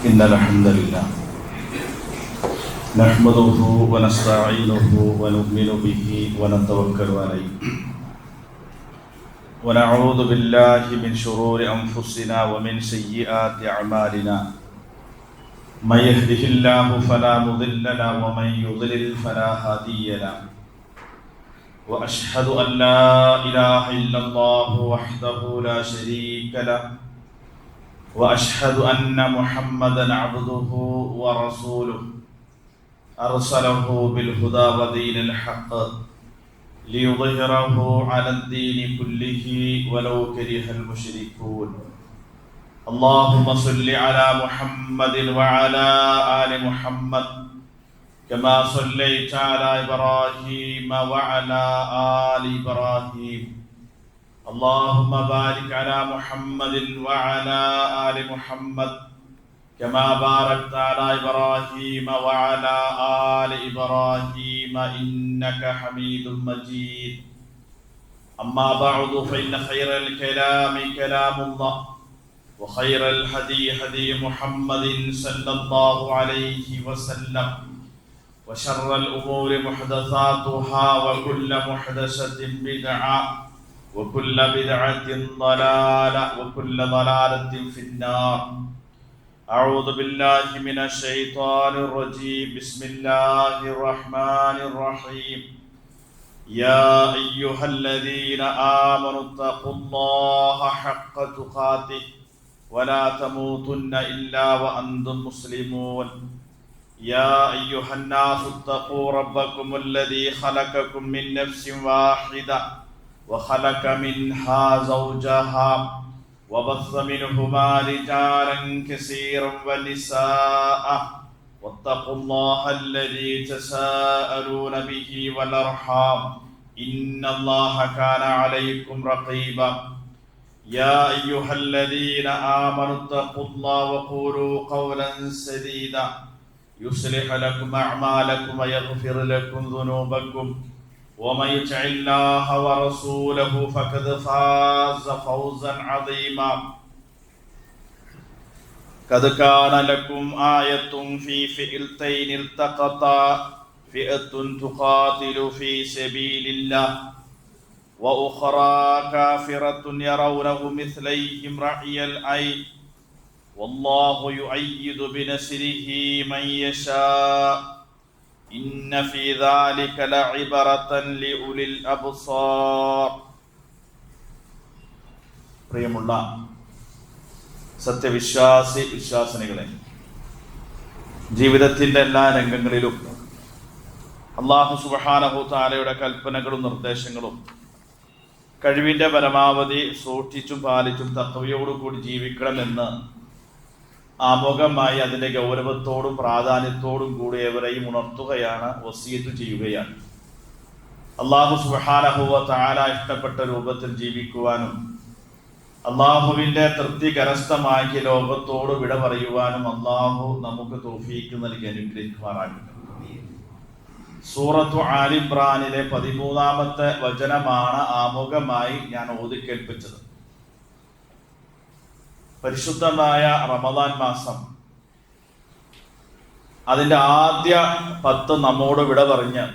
إن الحمد لله نحمده ونستعينه ونؤمن به ونتوكل عليه ونعوذ بالله من شرور أنفسنا ومن سيئات أعمالنا من يهده الله فلا مضل له ومن يضلل فلا هادي له وأشهد أن لا إله إلا الله وحده لا شريك له وأشهد أن محمدا عبده ورسوله أرسله بالهدى ودين الحق ليظهره على الدين كله ولو كره المشركون اللهم صل على محمد وعلى آل محمد كما صليت على إبراهيم وعلى آل إبراهيم اللهم بارك على محمد وعلى آل محمد كما باركت على إبراهيم وعلى آل إبراهيم إنك حميد مجيد أما بعد فإن خير الكلام كلام الله وخير الهدي هدي محمد صلى الله عليه وسلم وشر الأمور محدثاتها وكل محدثة بدعة وكل بدعة ضلالة وكل ضلالة في النار أعوذ بالله من الشيطان الرجيم بسم الله الرحمن الرحيم يا أيها الذين آمنوا اتقوا الله حق تقاته ولا تموتن إلا وأنتم مسلمون يا أيها الناس اتقوا ربكم الذي خلقكم من نفس واحدة وخلق منها زوجها وبث منهما رجالا كثيرا ونساء واتقوا الله الذي تساءلون به والأرحام إن الله كان عليكم رقيبا يا أيها الذين آمنوا اتقوا الله وقولوا قولا سديدا يصلح لكم أعمالكم ويغفر لكم ذنوبكم ومن يطع الله ورسوله فقد فاز فوزا عظيما قد كان لكم آية في فئتين التقطا فئة تقاتل في سبيل الله وأخرى كافرة يرونه مثليهم رأي العين والله يؤيد بنصره من يشاء إن في ذلك لعبرة لأولي الأبصار. പ്രിയമുള്ള വിശ്വാസിനികളെ, ജീവിതത്തിൻ്റെ എല്ലാ രംഗങ്ങളിലും അല്ലാഹു സുബ്ഹാനഹു തആലയുടെ കൽപ്പനകളും നിർദ്ദേശങ്ങളും കഴിവിൻ്റെ പരമാവധി സൂക്ഷിച്ചും പാലിച്ചും തഖ്വയോടുകൂടി ജീവിക്കണമെന്ന് ആമുഖമായി അതിൻ്റെ ഗൗരവത്തോടും പ്രാധാന്യത്തോടും കൂടി ഏവരെയും ഉണർത്തുകയാണ്, വസിയത്ത് ചെയ്യുകയാണ്. അല്ലാഹു സുബ്ഹാനഹു വ തആല ഇഷ്ടപ്പെട്ട രൂപത്തിൽ ജീവിക്കുവാനും അല്ലാഹുവിൻ്റെ തൃപ്തി കരസ്ഥമാക്കി ലോകത്തോട് വിട പറയുവാനും അല്ലാഹു നമുക്ക് തൗഫീഖ് നൽകി അനുഗ്രഹിക്കുമാറാകട്ടെ. സൂറത്തു ആലി ഇംറാനിലെ 13-ാമത്തെ വചനമാണ് ആമുഖമായി ഞാൻ ഓതിക്കേൽപ്പിച്ചത്. പരിശുദ്ധമായ റമദാൻ മാസം അതിൻ്റെ ആദ്യ 10 നമ്മോട് വിട പറഞ്ഞ്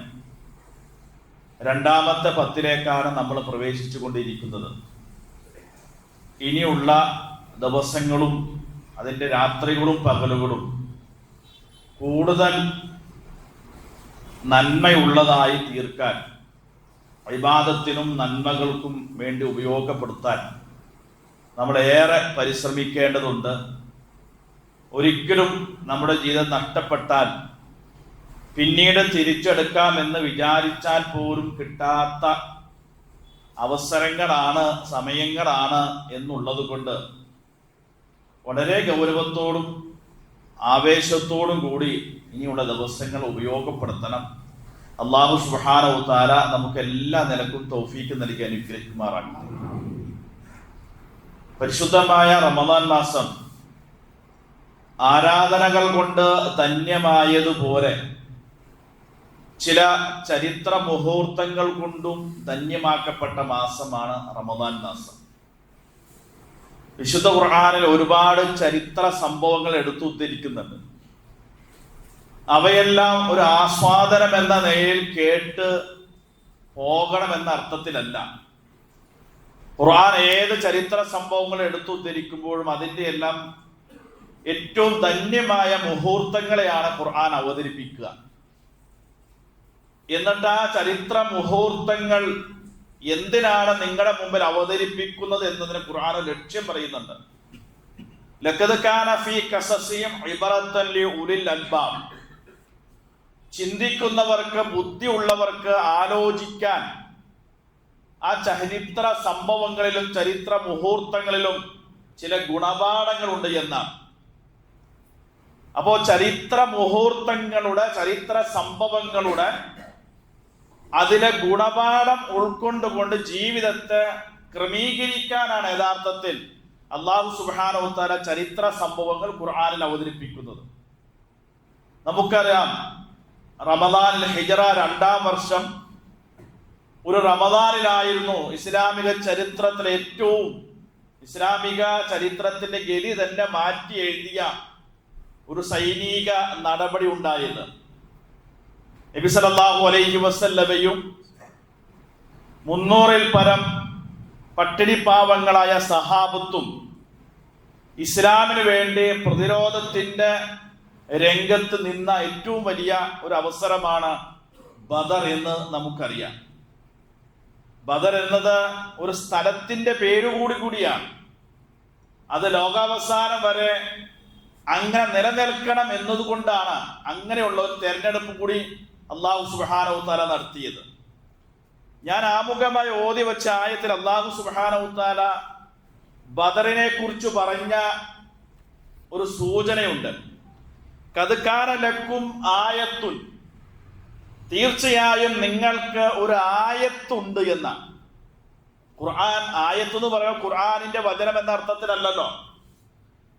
രണ്ടാമത്തെ 10ലേക്കാണ് നമ്മൾ പ്രവേശിച്ചു കൊണ്ടിരിക്കുന്നത്. ഇനിയുള്ള ദിവസങ്ങളും അതിൻ്റെ രാത്രികളും പകലുകളും കൂടുതൽ നന്മയുള്ളതായി തീർക്കാൻ, ഇബാദത്തിനും നന്മകൾക്കും വേണ്ടി ഉപയോഗപ്പെടുത്താൻ നമ്മളേറെ പരിശ്രമിക്കേണ്ടതുണ്ട്. ഒരിക്കലും നമ്മുടെ ജീവിതം നഷ്ടപ്പെട്ടാൽ പിന്നീട് തിരിച്ചെടുക്കാമെന്ന് വിചാരിച്ചാൽ പോലും കിട്ടാത്ത അവസരങ്ങളാണ്, സമയങ്ങളാണ് എന്നുള്ളത് കൊണ്ട് വളരെ ഗൗരവത്തോടും ആവേശത്തോടും കൂടി ഇനിയുള്ള ദിവസങ്ങൾ ഉപയോഗപ്പെടുത്തണം. അല്ലാഹു സുബ്ഹാനഹു തആല നമുക്ക് എല്ലാ നിലക്കും തൗഫീഖ് നൽകി അനുഗ്രഹിക്കുമാറാകട്ടെ. പരിശുദ്ധമായ റമദാൻ മാസം ആരാധനകൾ കൊണ്ട് ധന്യമായതുപോലെ ചില ചരിത്ര മുഹൂർത്തങ്ങൾ കൊണ്ടും ധന്യമാക്കപ്പെട്ട മാസമാണ് റമദാൻ മാസം. വിശുദ്ധ ഖുർആനിൽ ഒരുപാട് ചരിത്ര സംഭവങ്ങൾ എടുത്തുദ്ധരിക്കുന്നുണ്ട്. അവയെല്ലാം ഒരു ആസ്വാദനം എന്ന നിലയിൽ കേട്ട് പോകണമെന്ന അർത്ഥത്തിലല്ല. ഖുർആൻ ഏത് ചരിത്ര സംഭവങ്ങൾ എടുത്തുദ്ധരിക്കുമ്പോഴും അതിൻ്റെ എല്ലാം ഏറ്റവും ധന്യമായ മുഹൂർത്തങ്ങളെയാണ് ഖുർആൻ അവതരിപ്പിക്കുക. എന്നിട്ട് ആ ചരിത്ര മുഹൂർത്തങ്ങൾ എന്തിനാണ് നിങ്ങളുടെ മുമ്പിൽ അവതരിപ്പിക്കുന്നത് എന്നതിന് ഖുർആൻ ലക്ഷ്യം പറയുന്നുണ്ട്. ലഖദ് കാന ഫീ ഖസസിഹിം ഇബ്റത്തൻ ലിഉലിൽ അൽബാബ്. ചിന്തിക്കുന്നവർക്ക്, ബുദ്ധിയുള്ളവർക്ക് ആലോചിക്കാൻ ആ ചരിത്ര സംഭവങ്ങളിലും ചരിത്ര മുഹൂർത്തങ്ങളിലും ചില ഗുണപാഠങ്ങളുണ്ട് എന്നാണ്. അപ്പോ ചരിത്ര മുഹൂർത്തങ്ങളുടെ, ചരിത്ര സംഭവങ്ങളുടെ അതിലെ ഗുണപാഠം ഉൾക്കൊണ്ടുകൊണ്ട് ജീവിതത്തെ ക്രമീകരിക്കാനാണ് യഥാർത്ഥത്തിൽ അല്ലാഹു സുബ്ഹാനഹു വ തആല ചരിത്ര സംഭവങ്ങൾ ഖുർആനിൽ അവതരിപ്പിക്കുന്നത്. നമുക്കറിയാം, റമദാനിൽ ഹിജറ 2-ാം വർഷം ഒരു റമദാനിലായിരുന്നു ഇസ്ലാമിക ചരിത്രത്തിലെ ഏറ്റവും, ഇസ്ലാമിക ചരിത്രത്തിന്റെ ഗതി തന്നെ മാറ്റി എഴുതിയ ഒരു സൈനിക നടപടി ഉണ്ടായത്. നബി സല്ലല്ലാഹു അലൈഹി വസല്ലമയും 300-ൽ പരം പട്ടിണിപ്പാവങ്ങളായ സഹാബത്തും ഇസ്ലാമിന് വേണ്ടി പ്രതിരോധത്തിന്റെ രംഗത്ത് നിന്ന ഏറ്റവും വലിയ ഒരു അവസരമാണ് ബദർ എന്ന് നമുക്കറിയാം. ബദർ എന്നത് ഒരു സ്ഥലത്തിന്റെ പേരുകൂടിയാണ്. അത് ലോകാവസാനം വരെ അങ്ങനെ നിലനിൽക്കണം എന്നതുകൊണ്ടാണ് അങ്ങനെയുള്ള ഒരു തെരഞ്ഞെടുപ്പ് കൂടി അല്ലാഹു സുബ്ഹാനഹു വ തആല നടത്തിയത്. ഞാൻ ആമുഖമായി ഓതി വെച്ച ആയത്തിൽ അല്ലാഹു സുബ്ഹാനഹു വ തആല ബദറിനെ കുറിച്ച് പറഞ്ഞ ഒരു സൂചനയുണ്ട്. ഖദ് കാന ലക്കും ആയത്തുൻ, തീർച്ചയായും നിങ്ങൾക്ക് ഒരു ആയത്തുണ്ട് എന്ന. ഖുർആൻ ആയത്ത് എന്ന് പറയുമ്പോൾ ഖുർആനിന്റെ വചനം എന്ന അർത്ഥത്തിലല്ലല്ലോ,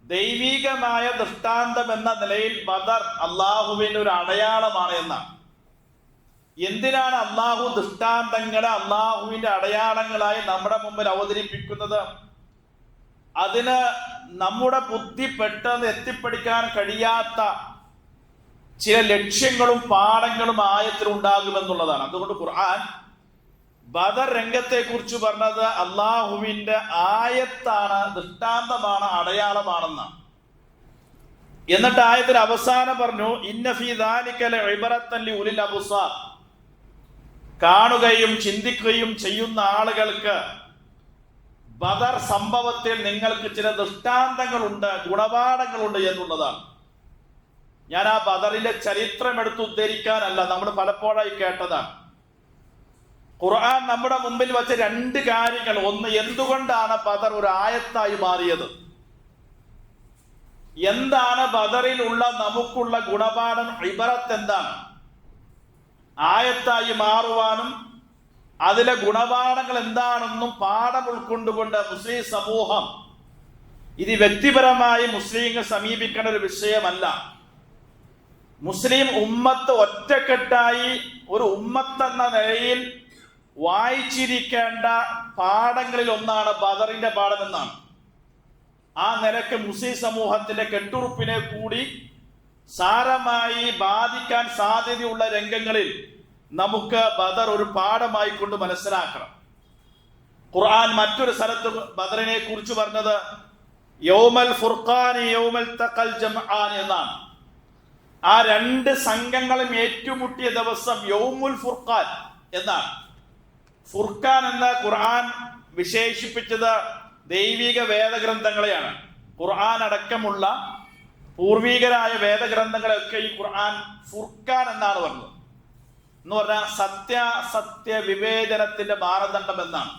ദൈവികമായ ദൃഷ്ടാന്തം എന്ന നിലയിൽ ബദർ അള്ളാഹുവിന്റെ ഒരു അടയാളമാണ് എന്നാണ്. എന്തിനാണ് അള്ളാഹു ദൃഷ്ടാന്തങ്ങളെ അള്ളാഹുവിന്റെ അടയാളങ്ങളായി നമ്മുടെ മുമ്പിൽ അവതരിപ്പിക്കുന്നത്? അതിന് നമ്മുടെ ബുദ്ധി പെട്ടെന്ന് എത്തിപ്പിടിക്കാൻ കഴിയാത്ത ചില ലക്ഷ്യങ്ങളും പാഠങ്ങളും ആയത്തിൽ ഉണ്ടാകുമെന്നുള്ളതാണ്. അതുകൊണ്ട് ഖുർആൻ ബദർ രംഗത്തെ കുറിച്ച് പറഞ്ഞത് അള്ളാഹുവിന്റെ ആയത്താണ്, ദൃഷ്ടാന്തമാണ്, അടയാളമാണെന്നാണ്. എന്നിട്ട് ആയത്തിൽ അവസാനം പറഞ്ഞു, ഇന്ന ഫീ ദാലിക ലഇബ്റത്തൻ ലിഉലിൽ അബ്സാർ. കാണുകയും ചിന്തിക്കുകയും ചെയ്യുന്ന ആളുകൾക്ക് ബദർ സംഭവത്തിൽ നിങ്ങൾക്ക് ചില ദൃഷ്ടാന്തങ്ങളുണ്ട്, ഗുണപാഠങ്ങളുണ്ട് എന്നുള്ളതാണ്. ഞാൻ ആ ബദറിന്റെ ചരിത്രം എടുത്ത് ഉദ്ധരിക്കാനല്ല, നമ്മൾ പലപ്പോഴായി കേട്ടതാണ്. ഖുർആൻ നമ്മുടെ മുമ്പിൽ വെച്ച 2 കാര്യങ്ങൾ. ഒന്ന്, എന്തുകൊണ്ടാണ് ബദർ ഒരു ആയത്തായി മാറിയത്? എന്താണ് ബദറിലുള്ള നമുക്കുള്ള ഗുണപാഠം, ഇബറത്ത് എന്താണ്? ആയത്തായി മാറുവാനും അതിലെ ഗുണപാഠങ്ങൾ എന്താണെന്നും പാഠം ഉൾക്കൊണ്ടുകൊണ്ട് മുസ്ലിം സമൂഹം, ഇത് വ്യക്തിപരമായി മുസ്ലിങ്ങൾ സമീപിക്കേണ്ട ഒരു വിഷയമല്ല. മുസ്ലിം ഉമ്മത്ത് ഒറ്റക്കെട്ടായി ഒരു ഉമ്മത്തെന്ന നിലയിൽ വായിച്ചിരിക്കേണ്ട പാഠങ്ങളിൽ ഒന്നാണ് ബദറിന്റെ പാഠം എന്നാണ്. ആ നിലക്ക് മുസ്ലിം സമൂഹത്തിന്റെ കെട്ടുറുപ്പിനെ കൂടി സാരമായി ബാധിക്കാൻ സാധ്യതയുള്ള രംഗങ്ങളിൽ നമുക്ക് ബദർ ഒരു പാഠമായി കൊണ്ട് മനസ്സിലാക്കണം. ഖുർആൻ മറ്റൊരു സ്ഥലത്ത് ബദറിനെ കുറിച്ച് പറഞ്ഞത് യൗമൽ ഫുർഖാനി യൗമൽ തഖൽ ജംആൻ എന്നാണ്. ആ 2 സംഘങ്ങളും ഏറ്റുമുട്ടിയ ദിവസം യൗമുൽ ഫുർഖാൻ എന്നാണ്. ഫുർഖാൻ എന്ന ഖുർആൻ വിശേഷിപ്പിച്ചത് ദൈവിക വേദഗ്രന്ഥങ്ങളെയാണ്. ഖുർആൻ അടക്കമുള്ള പൂർവികരായ വേദഗ്രന്ഥങ്ങളെയൊക്കെ ഈ ഖുർആൻ ഫുർഖാൻ എന്നാണ് പറഞ്ഞത്. എന്ന് പറഞ്ഞാൽ സത്യ വിവേചനത്തിന്റെ മാനദണ്ഡം എന്നാണ്.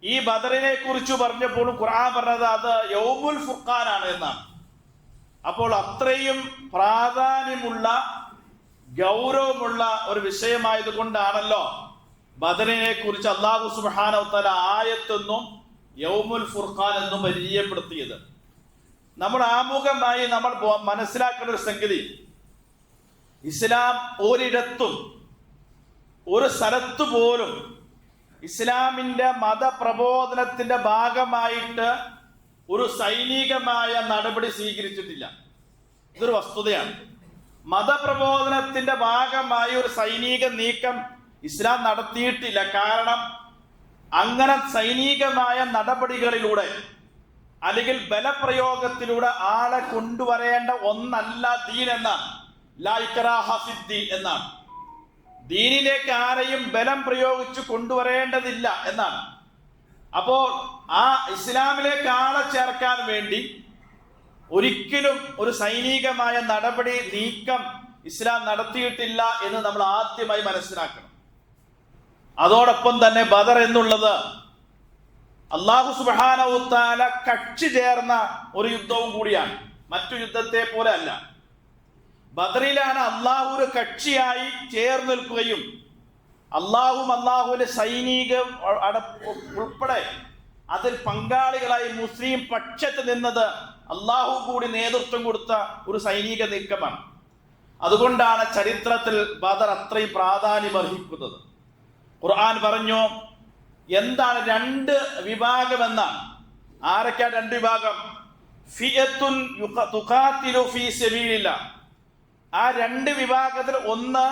ഈ ബദറിനെ കുറിച്ച് പറഞ്ഞപ്പോൾ ഖുർആൻ പറഞ്ഞത് അത് യൗമുൽ ഫുർഖാനാണ് എന്നാണ്. അപ്പോൾ അത്രയും പ്രാധാന്യമുള്ള, ഗൗരവമുള്ള ഒരു വിഷയമായത് കൊണ്ടാണല്ലോ ബദറിനെ കുറിച്ച് അല്ലാഹു സുബ്ഹാനഹു വ തആല ആയത്തെന്നും യൗമുൽ ഫുർഖാൻ എന്നും പരിചയപ്പെടുത്തിയത്. നമ്മൾ ആമുഖമായി നമ്മൾ മനസ്സിലാക്കേണ്ട ഒരു സംഗതി, ഇസ്ലാം ഒരിടത്തും ഒരു സ്ഥലത്തു പോലും ഇസ്ലാമിന്റെ മതപ്രബോധനത്തിന്റെ ഭാഗമായിട്ട് ഒരു സൈനികമായ നടപടി സ്വീകരിച്ചിട്ടില്ല. ഇതൊരു വസ്തുതയാണ്. മതപ്രബോധനത്തിന്റെ ഭാഗമായി ഒരു സൈനിക നീക്കം ഇസ്ലാം നടത്തിയിട്ടില്ല. കാരണം അങ്ങനെ സൈനികമായ നടപടികളിലൂടെ അല്ലെങ്കിൽ ബലപ്രയോഗത്തിലൂടെ ആളെ കൊണ്ടുവരേണ്ട ഒന്നല്ല ദീൻ എന്നാണ്. ലാ ഇക്റാഹ ഫിദ്ദീൻ എന്നാണ്. ദീനിലേക്ക് ആരെയും ബലം പ്രയോഗിച്ച് കൊണ്ടുവരേണ്ടതില്ല എന്നാണ്. അപ്പോൾ ആ ഇസ്ലാമിലേക്ക് ആളെ ചേർക്കാൻ വേണ്ടി ഒരിക്കലും ഒരു സൈനികമായ നടപടി നീക്കം ഇസ്ലാം നടത്തിയിട്ടില്ല എന്ന് നമ്മൾ ആദ്യമായി മനസ്സിലാക്കണം. അതോടൊപ്പം തന്നെ ബദർ എന്നുള്ളത് അല്ലാഹു സുബ്ഹാനഹു വ തആല കക്ഷി ചേർന്ന ഒരു യുദ്ധവും കൂടിയാണ്. മറ്റു യുദ്ധത്തെ പോലെ അല്ല. ബദറിലാണ് അള്ളാഹു ഒരു കക്ഷിയായി ചേർന്ന് നിൽക്കുകയും അള്ളാഹുവിന്റെ സൈനിക ഉൾപ്പെടെ അതിൽ പങ്കാളികളായി മുസ്ലിം പക്ഷത്ത് നിന്നത് അള്ളാഹു കൂടി നേതൃത്വം കൊടുത്ത ഒരു സൈനിക നീക്കമാണ്. അതുകൊണ്ടാണ് ചരിത്രത്തിൽ ബദർ അത്രയും പ്രാധാന്യം അർഹിക്കുന്നത്. ഖുർആൻ പറഞ്ഞു എന്താണ് രണ്ട് വിഭാഗം എന്നാണ്. ആരൊക്കെയാണ് രണ്ട് വിഭാഗം? ഫിയത്തുൻ തുഖാതിലു ഫീ സബീലില്ലാഹ്. ആ രണ്ട് വിഭാഗത്തിൽ ഒന്ന്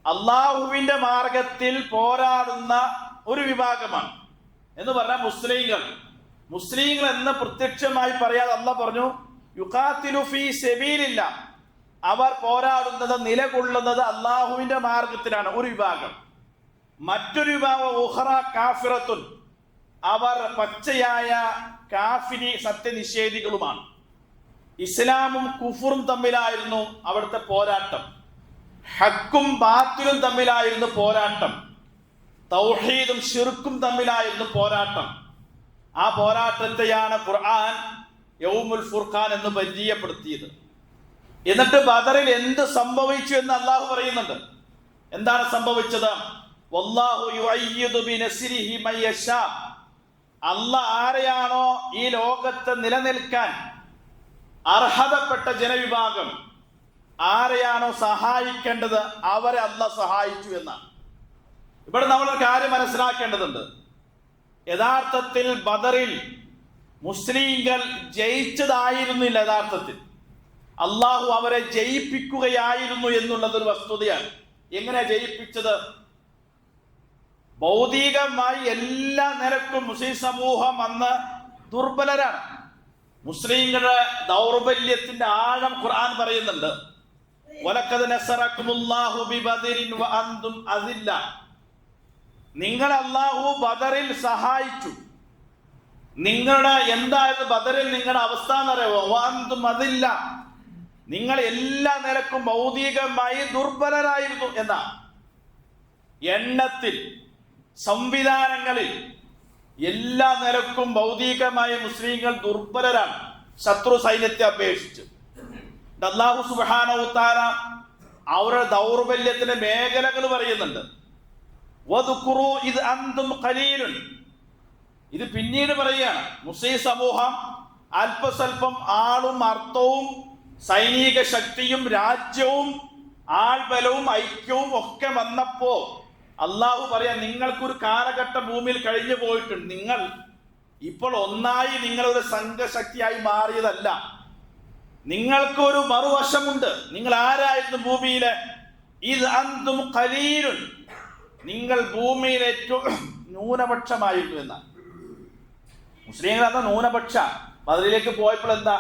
അള്ളാഹുവിന്റെ മാർഗത്തിൽ പോരാടുന്ന ഒരു വിഭാഗമാണ് എന്ന് പറഞ്ഞാൽ മുസ്ലിങ്ങൾ എന്ന് പ്രത്യക്ഷമായി പറയാതെ അള്ളാഹ് പറഞ്ഞു യുഖാതിലു ഫീ സബീലില്ലാഹ്. അവർ പോരാടുന്നത് നിലകൊള്ളുന്നത് അള്ളാഹുവിന്റെ മാർഗത്തിലാണ് ഒരു വിഭാഗം. മറ്റൊരു വിഭാഗം ഉഖറ കാഫിറത്തുൻ. അവർ പച്ചയായ കാഫിരി സത്യനിഷേധികളുമാണ്. ഇസ്ലാമും കുഫറും തമ്മിലായിരുന്നു അവിടുത്തെ പോരാട്ടം. ഹക്കും ബാത്തിലും തമ്മിലായിരുന്നു പോരാട്ടം. തൗഹീദും ശിർക്കും തമ്മിലായിരുന്നു പോരാട്ടം. ആ പോരാട്ടത്തെയാണ് ഖുർആൻ യൗമുൽ ഫുർഖാൻ എന്ന് പരിചയപ്പെടുത്തിയത്. എന്നിട്ട് ബദറിൽ എന്ത് സംഭവിച്ചു എന്ന് അള്ളാഹു പറയുന്നുണ്ട്. എന്താണ് സംഭവിച്ചത്? വല്ലാഹു യുഅയ്യിദു ബിനസ്രിഹി മൻ യശാ. അല്ലാഹ് ആരെയാണോ ഈ ലോകത്ത് നിലനിൽക്കാൻ അർഹതപ്പെട്ട ജനവിഭാഗം ആരെയാണോ സഹായിക്കേണ്ടത് അവരെ അല്ലാഹ് സഹായിച്ചു എന്നാണ്. ഇവിടെ നമ്മളൊരു കാര്യം മനസ്സിലാക്കേണ്ടതുണ്ട്. യഥാർത്ഥത്തിൽ ബദറിൽ മുസ്ലിങ്ങൾ ജയിച്ചതായിരുന്നില്ല. യഥാർത്ഥത്തിൽ അള്ളാഹു അവരെ ജയിപ്പിക്കുകയായിരുന്നു എന്നുള്ളതൊരു വസ്തുതയാണ്. എങ്ങനെ ജയിപ്പിച്ചത്? ഭൗതികമായി എല്ലാ നിലക്കും മുസ്ലിം സമൂഹം അന്ന് ദുർബലരാണ്. മുസ്ലിങ്ങളുടെ ദൗർബല്യത്തിന്റെ ആഴം ഖുർആൻ പറയുന്നുണ്ട്. വലഖദ് നസറകുമുല്ലാഹു ബിബദരിൻ വഅൻതും അസില്ല. നിങ്ങൾ അല്ലാഹു ബദറിൽ സഹായിച്ചു. നിങ്ങളുടെ എന്തായത് ബദറിൽ നിങ്ങളുടെ അവസ്ഥ എന്നറിയോ? വഅൻതും അസില്ല. നിങ്ങൾ എല്ലാ നിലക്കും ഭൗതികമായി ദുർബലരായിരുന്നു എന്നാ. എണ്ണത്തിൽ, സംവിധാനങ്ങളിൽ എല്ലാ നിലക്കും ഭൗതികമായ മുസ്ലിങ്ങൾ ദുർബലരാണ് ശത്രു സൈന്യത്തെ അപേക്ഷിച്ച്. അല്ലാഹു സുബ്ഹാനഹു വ തആല അവരുടെ ദൗർബല്യത്തിന്റെ മേഖലകൾ പറയുന്നുണ്ട്. വദ്കുറു ഇദ് അൻതും ഖലീലുൻ. ഇത് പിന്നീട് പറയുകയാണ്. മുസ്ലിം സമൂഹം അല്പസ്വല്പം ആളും അർത്ഥവും സൈനിക ശക്തിയും രാജ്യവും ആൾബലവും ഐക്യവും ഒക്കെ വന്നപ്പോ അള്ളാഹു പറയാ നിങ്ങൾക്കൊരു കാലഘട്ടം ഭൂമിയിൽ കഴിഞ്ഞു പോയിട്ടുണ്ട്. നിങ്ങൾ ഇപ്പോൾ ഒന്നായി നിങ്ങളൊരു സംഘശക്തിയായി മാറിയതല്ല. നിങ്ങൾക്കൊരു മറുവശമുണ്ട്. നിങ്ങൾ ആരായിരുന്നു ഭൂമിയിലെ? ഇത് അന്തും ഖലീലുൻ. നിങ്ങൾ ഭൂമിയിൽ ഏറ്റവും ന്യൂനപക്ഷമായിരുന്നു എന്നാണ്. മുസ്ലിങ്ങൾ എന്ന ന്യൂനപക്ഷ ബദറിലേക്ക് പോയപ്പോൾ എന്താ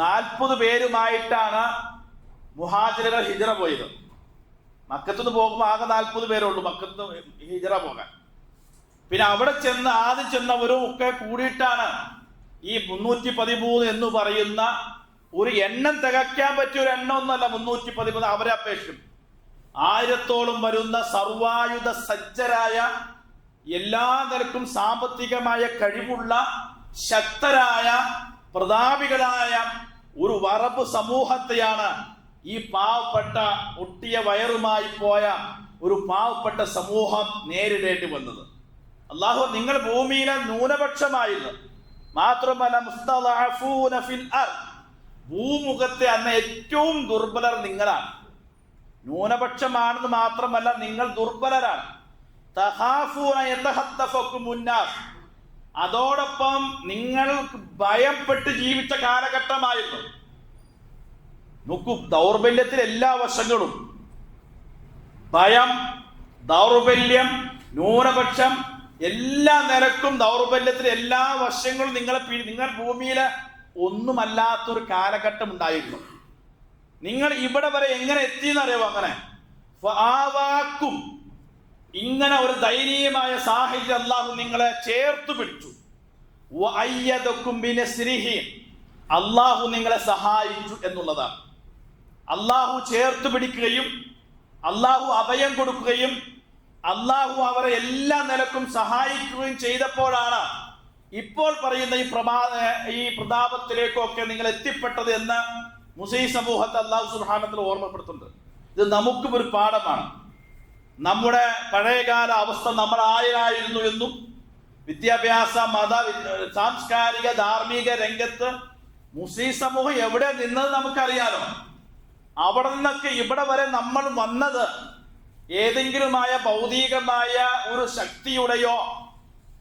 40 പേരുമായിട്ടാണ് മുഹാജിറുകൾ ഹിജ്റ പോയത്. മക്കത്തുനിന്ന് പോകുമ്പോൾ ആകെ 40 പേരുള്ളൂ മക്കത്തുനിന്ന് ഹിജ്റ പോകാൻ. പിന്നെ അവിടെ ചെന്ന് ആദ്യം ചെന്നവരും ഒക്കെ കൂടിയിട്ടാണ് ഈ 313 എന്ന് പറയുന്ന ഒരു എണ്ണം തികയ്ക്കാൻ പറ്റിയ ഒരു എണ്ണം ഒന്നല്ല 313. അവരെ അപേക്ഷിക്കും 1000-ഓളം വരുന്ന സർവായുധ സജ്ജരായ എല്ലാ നിലക്കും സാമ്പത്തികമായ കഴിവുള്ള ശക്തരായ പ്രതാപികളായ ഒരു അറബ് സമൂഹത്തെയാണ് ഈ പാവപ്പെട്ട ഒട്ടിയ വയറുമായി പോയ ഒരു പാവപ്പെട്ട സമൂഹം നേരിടേണ്ടി വന്നത്. അല്ലാഹു നിങ്ങൾ ഭൂമിയിലെ ന്യൂനപക്ഷമായിരുന്നു. മാത്രമല്ല മുസ്തദഅഫൂന ഫിൽ അർദ്. ഭൂമുഖത്തെ അന്ന് ഏറ്റവും ദുർബലർ നിങ്ങളാണ്. ന്യൂനപക്ഷമാണെന്ന് മാത്രമല്ല നിങ്ങൾ ദുർബലരാണ്. തഖാഫൂന യതഹത്തഫകും മുന്നാസ്. അതോടൊപ്പം നിങ്ങൾ ഭയപ്പെട്ട് ജീവിച്ച കാലഘട്ടമായിരുന്നു. നോക്കൂ, ദൗർബല്യത്തിൽ എല്ലാ വശങ്ങളും, ഭയം, ദൗർബല്യം, ന്യൂനപക്ഷം, എല്ലാ നിലക്കും ദൗർബല്യത്തിൽ എല്ലാ വശങ്ങളും നിങ്ങൾ ഭൂമിയിലെ ഒന്നുമല്ലാത്തൊരു കാലഘട്ടം ഉണ്ടായിരുന്നു. നിങ്ങൾ ഇവിടെ വരെ എങ്ങനെ എത്തിയെന്നറിയാമോ? അങ്ങനെ ഫആവാക്കും, ഇങ്ങനെ ഒരു ദയനീയമായ സാഹചര്യം അല്ലാഹു നിങ്ങളെ ചേർത്ത് പിടിച്ചു. വഅയ്യദകും ബിനസ്രിഹി, അല്ലാഹു നിങ്ങളെ സഹായിച്ചു എന്നുള്ളതാണ്. അല്ലാഹു ചേർത്ത് പിടിക്കുകയും അല്ലാഹു അഭയം കൊടുക്കുകയും അല്ലാഹു അവരെ എല്ലാ നിലക്കും സഹായിക്കുകയും ചെയ്തപ്പോഴാണ് ഇപ്പോൾ പറയുന്ന ഈ പ്രതാപത്തിലേക്കൊക്കെ നിങ്ങൾ എത്തിപ്പെട്ടത് എന്ന് മുസ്ലിം സമൂഹത്തെ അല്ലാഹു സുബ്ഹാനഹു വ തആല ഓർമ്മപ്പെടുത്തുന്നുണ്ട്. ഇത് നമുക്കും ഒരു പാഠമാണ്. നമ്മുടെ പഴയകാല അവസ്ഥ നമ്മൾ ആരായിരുന്നു എന്നും വിദ്യാഭ്യാസ, മത, സാംസ്കാരിക, ധാർമ്മിക രംഗത്ത് മുസ്ലിം സമൂഹം എവിടെ നിന്നത് നമുക്കറിയാലോ. അവിടെ നിന്നൊക്കെ ഇവിടെ വരെ നമ്മൾ വന്നത് ഏതെങ്കിലുമായ ഭൗതികമായ ഒരു ശക്തിയുടെയോ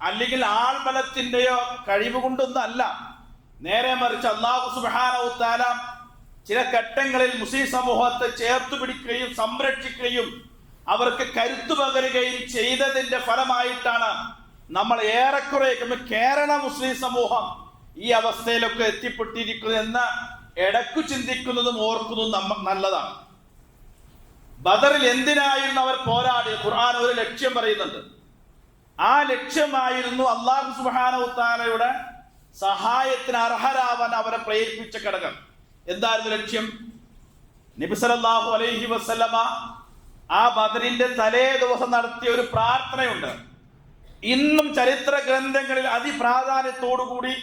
അല്ലെങ്കിൽ ആൾബലത്തിന്റെയോ കഴിവ് കൊണ്ടൊന്നും അല്ല. നേരെ മറിച്ച് അല്ലാഹു സുബ്ഹാനഹു വ തആല ചില ഘട്ടങ്ങളിൽ മുസ്ലിം സമൂഹത്തെ ചേർത്ത് പിടിക്കുകയും സംരക്ഷിക്കുകയും അവർക്ക് കരുത്തു പകരുകയും ചെയ്തതിന്റെ ഫലമായിട്ടാണ് നമ്മൾ ഏറെക്കുറെ കേരള മുസ്ലിം സമൂഹം ഈ അവസ്ഥയിലൊക്കെ എത്തിപ്പെട്ടിരിക്കുന്നത് എന്ന് ഇടയ്ക്കു ചിന്തിക്കുന്നതും ഓർക്കുന്നതും നല്ലതാണ്. ബദറിൽ എന്തിനായിരുന്നു അവർ പോരാടിയത്? ഖുർആൻ ഒരു ലക്ഷ്യം പറയുന്നുണ്ട്. ആ ലക്ഷ്യമായിരുന്നു അല്ലാഹു സുബ്ഹാനഹു വ തആലയുടെ സഹായത്തിന് അർഹരാവാൻ അവരെ പ്രേരിപ്പിച്ച ഘടകം. എന്തായിരുന്നു ലക്ഷ്യം? നബി സല്ലല്ലാഹു അലൈഹി വസല്ലമ ആ ബദറിന്റെ തലേ ദിവസം നടത്തിയ ഒരു പ്രാർത്ഥനയുണ്ട്. ഇന്നും ചരിത്ര ഗ്രന്ഥങ്ങളിൽ അതിപ്രാധാന്യത്തോടുകൂടി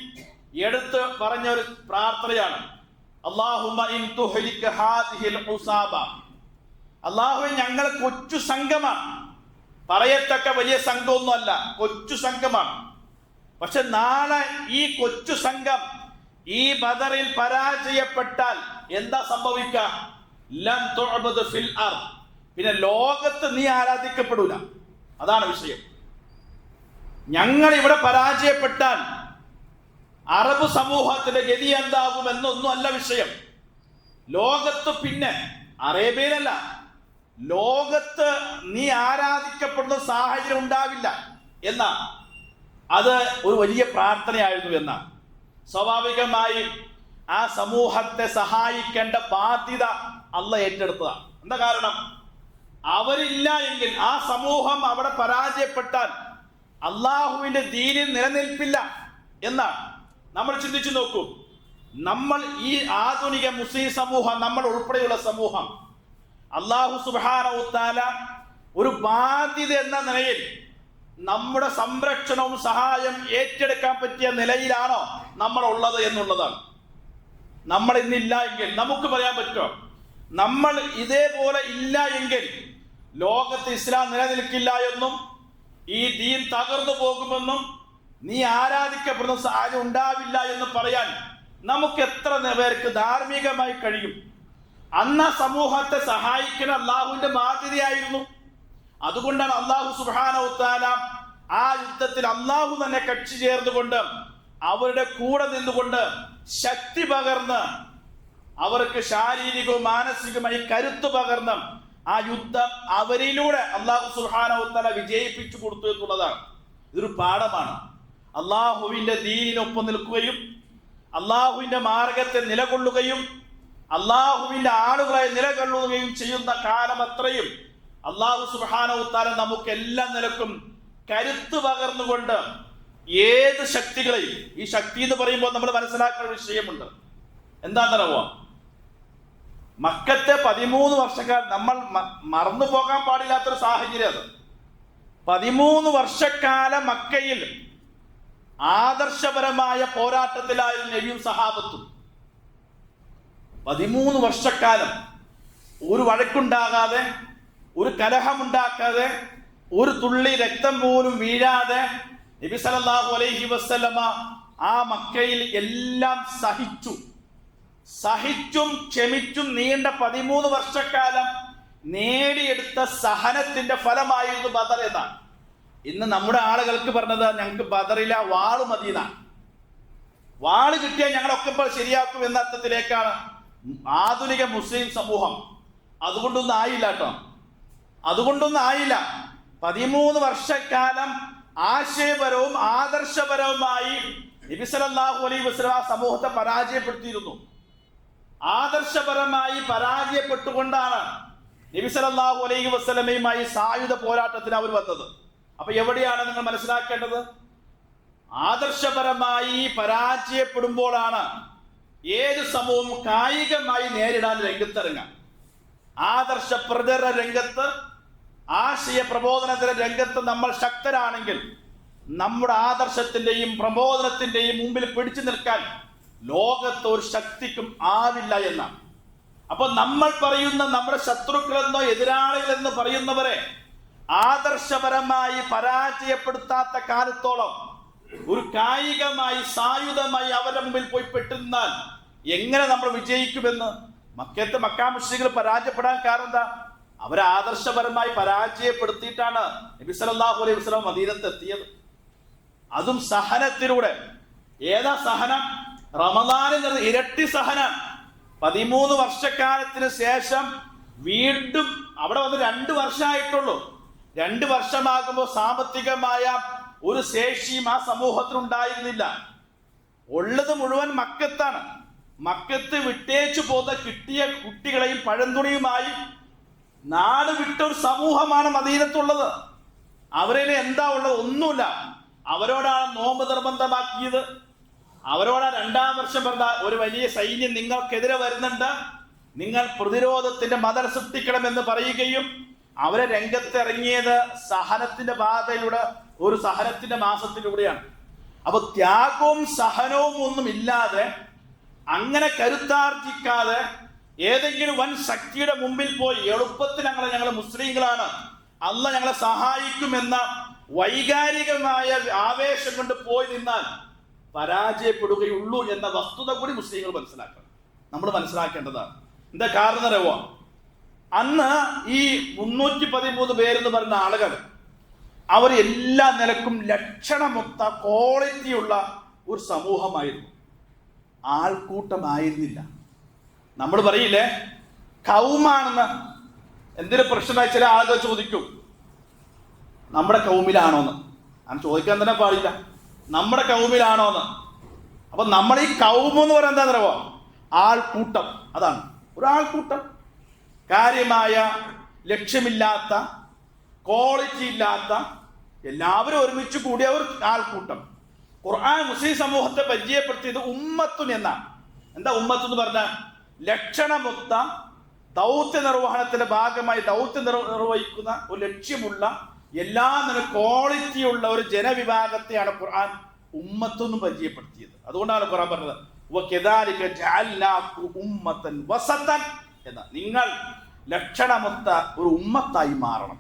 എടുത്ത് പറഞ്ഞ ഒരു പ്രാർത്ഥനയാണ്. അല്ലാഹുമ്മ ഇൻ തുഹ്ലിക ഹാദിഹിൽ ഉസാബ, അല്ലാഹുവേ ഞങ്ങൾ കൊച്ചു സംഘമാണ്, പറയത്തക്ക വലിയ സംഘമൊന്നുമല്ല, കൊച്ചു സംഘമാണ്. പക്ഷെ നാളെ ഈ കൊച്ചു സംഘം ഈ ബദറിൽ പരാജയപ്പെട്ടാൽ എന്താ സംഭവിക്കുക? ലൻ തുഅബദ ഫിൽ അർദ്, പിന്നെ ലോകത്ത് നീ ആരാധിക്കപ്പെടൂല. അതാണ് വിഷയം. ഞങ്ങൾ ഇവിടെ പരാജയപ്പെട്ടാൽ അറബ് സമൂഹത്തിന്റെ ഗതി എന്താകും എന്നൊന്നും അല്ല വിഷയം. ലോകത്ത്, പിന്നെ അറേബ്യയിലല്ല, ലോകത്ത് നീ ആരാധിക്കപ്പെടുന്ന സാഹചര്യം ഉണ്ടാവില്ല എന്നാ. അത് ഒരു വലിയ പ്രാർത്ഥനയായിരുന്നു എന്നാ. സ്വാഭാവികമായും ആ സമൂഹത്തെ സഹായിക്കേണ്ട ബാധ്യത അല്ലാഹ് ഏറ്റെടുത്തതാണ്. എന്താ കാരണം? അവരില്ല എങ്കിൽ, ആ സമൂഹം അവിടെ പരാജയപ്പെട്ടാൽ അള്ളാഹുവിന്റെ ദീനിൽ നിലനിൽപ്പില്ല എന്നാണ്. നമ്മൾ ചിന്തിച്ചു നോക്കൂ. നമ്മൾ ഈ ആധുനിക മുസ്ലിം സമൂഹം, നമ്മൾ ഉൾപ്പെടെയുള്ള സമൂഹം, അല്ലാഹു സുബ്ഹാനഹു വ തആല ഒരു ബാധ്യത എന്ന നിലയിൽ നമ്മുടെ സംരക്ഷണവും സഹായം ഏറ്റെടുക്കാൻ പറ്റിയ നിലയിലാണോ നമ്മൾ ഉള്ളത് എന്നുള്ളതാണ്. നമ്മൾ ഇന്നില്ല എങ്കിൽ നമുക്ക് പറയാൻ പറ്റുമോ? നമ്മൾ ഇതേപോലെ ഇല്ല എങ്കിൽ ലോകത്ത് ഇസ്ലാം നിലനിൽക്കില്ല എന്നും ഈ ദീൻ തകർന്നു പോകുമെന്നും നീ ആരാധിക്കപ്പെടുന്ന സാഹചര്യം ഉണ്ടാവില്ല എന്ന് പറയാൻ നമുക്ക് എത്ര പേർക്ക് ധാർമ്മികമായി കഴിയും? അന്ന് സമൂഹത്തെ സഹായിക്കുന്ന അള്ളാഹുവിന്റെ ബാധ്യതയായിരുന്നു. അതുകൊണ്ടാണ് അല്ലാഹു സുബ്ഹാനഹു വ തആല ആ യുദ്ധത്തിൽ അള്ളാഹു തന്നെ കക്ഷി ചേർന്നുകൊണ്ട് അവരുടെ കൂടെ നിന്നുകൊണ്ട് ശക്തി പകർന്ന് അവർക്ക് ശാരീരികവും മാനസികമായി കരുത്തു പകർന്ന് ആ യുദ്ധം അവരിലൂടെ അല്ലാഹു സുബ്ഹാനഹു വ തആല വിജയിപ്പിച്ചു കൊടുത്തു എന്നുള്ളതാണ്. ഇതൊരു പാഠമാണ്. അള്ളാഹുവിന്റെ ദീനിനൊപ്പം നിൽക്കുകയും അള്ളാഹുവിന്റെ മാർഗത്തെ നിലകൊള്ളുകയും അള്ളാഹുവിന്റെ ആളുകളായി നിലകൊള്ളുകയും ചെയ്യുന്ന കാലം അത്രയും അല്ലാഹു സുബ്ഹാനഹു വ തആല നമുക്ക് എല്ലാ നിലക്കും കരുത്ത് പകർന്നുകൊണ്ട് ഏത് ശക്തികളെയും, ഈ ശക്തി എന്ന് പറയുമ്പോൾ നമ്മൾ മനസ്സിലാക്കുന്ന വിഷയമുണ്ട്. എന്താണെന്നറിയോ? മക്കത്തെ 13 വർഷക്കാലം നമ്മൾ മറന്നു പോകാൻ പാടില്ലാത്തൊരു സാഹചര്യം അത്. 13 വർഷക്കാലം മക്കയിൽ ആദർശപരമായ പോരാട്ടത്തിലായിരുന്നു നബിയും സഹാബത്തും. 13 വർഷക്കാലം ഒരു വഴക്കുണ്ടാകാതെ, ഒരു കലഹമുണ്ടാക്കാതെ, ഒരു തുള്ളി രക്തം പോലും വീഴാതെ നബി സല്ലല്ലാഹു അലൈഹി വസല്ലമ ആ മക്കയിൽ എല്ലാം സഹിച്ചും ക്ഷമിച്ചും നീണ്ട 13 വർഷക്കാലം നേടിയെടുത്ത സഹനത്തിന്റെ ഫലമായിരുന്നു ബദർ എന്നാണ്. ഇന്ന് നമ്മുടെ ആളുകൾക്ക് പറഞ്ഞത് ഞങ്ങൾക്ക് ബദറിലെ വാള് മദീന, വാള് കിട്ടിയാൽ ഞങ്ങളൊക്കെ ഇപ്പോൾ ശരിയാക്കും എന്ന അർത്ഥത്തിലേക്കാണ് ആധുനിക മുസ്ലിം സമൂഹം. അതുകൊണ്ടൊന്നും ആയില്ല കേട്ടോ, അതുകൊണ്ടൊന്നും ആയില്ല. 13 വർഷക്കാലം ആശയപരവും ആദർശപരവുമായി നബി സല്ലല്ലാഹു അലൈഹി വസല്ലം സമൂഹത്തെ പരാജയപ്പെടുത്തിയിരുന്നു. ആദർശപരമായി പരാജയപ്പെട്ടുകൊണ്ടാണ് നബി സല്ലല്ലാഹു അലൈഹി വസല്ലമയുമായി സായുധ പോരാട്ടത്തിന് അവർ വന്നത്. അപ്പൊ എവിടെയാണ് നിങ്ങൾ മനസ്സിലാക്കേണ്ടത്? ആദർശപരമായി പരാജയപ്പെടുമ്പോഴാണ് ഏത് സമൂഹവും കായികമായി നേരിടാൻ രംഗത്തിറങ്ങാം. ആദർശ പ്രചരണ രംഗത്ത്, ആശയ പ്രബോധനത്തിന്റെ രംഗത്ത് നമ്മൾ ശക്തരാണെങ്കിൽ നമ്മുടെ ആദർശത്തിന്റെയും പ്രബോധനത്തിന്റെയും മുമ്പിൽ പിടിച്ചു നിൽക്കാൻ ലോകത്ത് ഒരു ശക്തിക്കും ആവില്ല എന്നാണ്. അപ്പൊ നമ്മൾ പറയുന്ന നമ്മുടെ ശത്രുക്കളെന്നോ എതിരാളികളെന്ന് പറയുന്നവരെ ആദർശപരമായി പരാജയപ്പെടുത്താത്ത കാലത്തോളം ഒരു കായികമായി സായുധമായി അവരുടെ മുമ്പിൽ പോയി പെട്ടുന്നാൽ എങ്ങനെ നമ്മൾ വിജയിക്കുമെന്ന് മക്കാ മുശ്രിക്കുകൾ പരാജയപ്പെടാൻ കാരണം എന്താ? അവരെ ആദർശപരമായി പരാജയപ്പെടുത്തിയിട്ടാണ് നബി സല്ലല്ലാഹു അലൈഹി വസല്ലം മദീനത്ത് എത്തിയത്. അതും സഹനത്തിലൂടെ. ഏതാ സഹനം? റമദാനിൽ നടന്ന ഇരട്ടി സഹനം. 13 വർഷക്കാലത്തിന് ശേഷം വീണ്ടും അവിടെ വന്ന് 2 വർഷമായിട്ടുള്ളൂ. 2 വർഷമാകുമ്പോൾ സാമ്പത്തികമായ ഒരു ശേഷിയും ആ സമൂഹത്തിനുണ്ടായിരുന്നില്ല. ഉള്ളത് മുഴുവൻ മക്കത്താണ്. മക്കത്ത് വിട്ടേച്ചു പോന്ന കിട്ടിയ കുട്ടികളെയും പഴന്തുണിയുമായി നാട് വിട്ടൊരു സമൂഹമാണ് മദീനത്തുള്ളത്. അവരിൽ എന്താ ഉള്ളത്? ഒന്നുമില്ല. അവരോടാണ് നോമ്പ് നിർബന്ധമാക്കിയത്. അവരോട് 2-ാം വർഷം പറഞ്ഞ ഒരു വലിയ സൈന്യം നിങ്ങൾക്കെതിരെ വരുന്നുണ്ട്, നിങ്ങൾ പ്രതിരോധത്തിന്റെ മതിൽ സൃഷ്ടിക്കണമെന്ന് പറയുകയും അവരെ രംഗത്തിറങ്ങിയത് സഹനത്തിന്റെ പാതയിലൂടെ, ഒരു സഹനത്തിന്റെ മാസത്തിലൂടെയാണ്. അപ്പൊ ത്യാഗവും സഹനവും ഒന്നും ഇല്ലാതെ, അങ്ങനെ കരുത്താർജിക്കാതെ ഏതെങ്കിലും വൻ ശക്തിയുടെ മുമ്പിൽ പോയി എളുപ്പത്തിൽ ഞങ്ങൾ മുസ്ലിങ്ങളാണ്, അല്ലാഹ് ഞങ്ങളെ സഹായിക്കുമെന്ന വൈകാരികമായ ആവേശം കൊണ്ട് പോയി നിന്നാൽ പരാജയപ്പെടുകയുള്ളൂ എന്ന വസ്തുത കൂടി മുസ്ലിങ്ങൾ മനസ്സിലാക്കണം. നമ്മൾ മനസ്സിലാക്കേണ്ടതാണ്. എന്താ കാരണം അറിയുമോ? അന്ന് ഈ 313 പേരെന്ന് പറയുന്ന ആളുകൾ അവർ എല്ലാ നിലക്കും ലക്ഷണമൊത്ത ക്വാളിറ്റിയുള്ള ഒരു സമൂഹമായിരുന്നു, ആൾക്കൂട്ടമായിരുന്നില്ല. നമ്മൾ പറയില്ലേ കൗമാണെന്ന്. എന്തൊരു പ്രശ്നമായി ചില ആളുകൾ ചോദിക്കും, നമ്മുടെ കൗമിലാണോന്ന്. അങ്ങനെ ചോദിക്കാൻ തന്നെ പാടില്ല, നമ്മുടെ കൗമിലാണോന്ന്. അപ്പൊ നമ്മൾ ഈ കൗമ് എന്ന് പറയുന്നത് എന്താ അറിയോ? ആൾക്കൂട്ടം. അതാണ് ഒരാൾക്കൂട്ടം. കാര്യമായ ലക്ഷ്യമില്ലാത്ത, ക്വാളിറ്റി ഇല്ലാത്ത, എല്ലാവരും ഒരുമിച്ച് കൂടിയ ഒരു ആൾക്കൂട്ടം. ഖുർആൻ മുസ്ലിം സമൂഹത്തെ പരിചയപ്പെടുത്തിയത് ഉമ്മത്തുൻ എന്നാണ്. എന്താ ഉമ്മത്ത് എന്ന് പറഞ്ഞാൽ? ലക്ഷണമൊത്ത ദൗത്യ നിർവഹണത്തിന്റെ ഭാഗമായി ദൗത്യം നിർവഹിക്കുന്ന ഒരു ലക്ഷ്യമുള്ള, എല്ലാ നില ക്വാളിറ്റിയുള്ള ഒരു ജനവിഭാഗത്തെയാണ് ഖുർആൻ ഉമ്മത്തൊന്നും പരിചയപ്പെടുത്തിയത്. അതുകൊണ്ടാണ് ഖുർആൻ പറഞ്ഞത് വകദാലിക ജഅൽനാകും ഉമ്മത്തൻ വസതൻ എന്ന, നിങ്ങൾ ലക്ഷണമൊത്ത ഒരു ഉമ്മത്തായി മാറണം.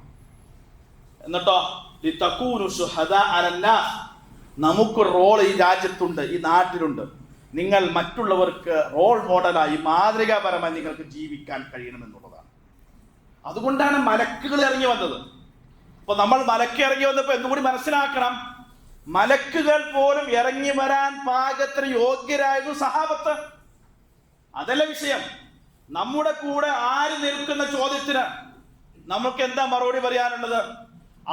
എന്നിട്ടോ ലിതകൂനു ശുഹദാ അലന്നാസ്, നമുക്ക് റോൾ ഈ രാജ്യത്തുണ്ട്, ഈ നാട്ടിലുണ്ട്. നിങ്ങൾ മറ്റുള്ളവർക്ക് റോൾ മോഡലായി, മാതൃകാപരമായി നിങ്ങൾക്ക് ജീവിക്കാൻ കഴിയണമെന്നുള്ളതാണ്. അതുകൊണ്ടാണ് മലക്കുകൾ ഇറങ്ങി വന്നത്. അപ്പൊ നമ്മൾ മലക്ക് ഇറങ്ങി വന്നപ്പോൾ എന്തുകൂടി മനസ്സിലാക്കണം, മലക്കുകൾ പോലും ഇറങ്ങി വരാൻ പാകത്തിന് യോഗ്യരായിരുന്നു സഹാബത്ത്. അതല്ല വിഷയം. നമ്മുടെ കൂടെ ആര് നിൽക്കുന്ന ചോദ്യത്തിന് നമുക്ക് എന്താ മറുപടി പറയാനുള്ളത്?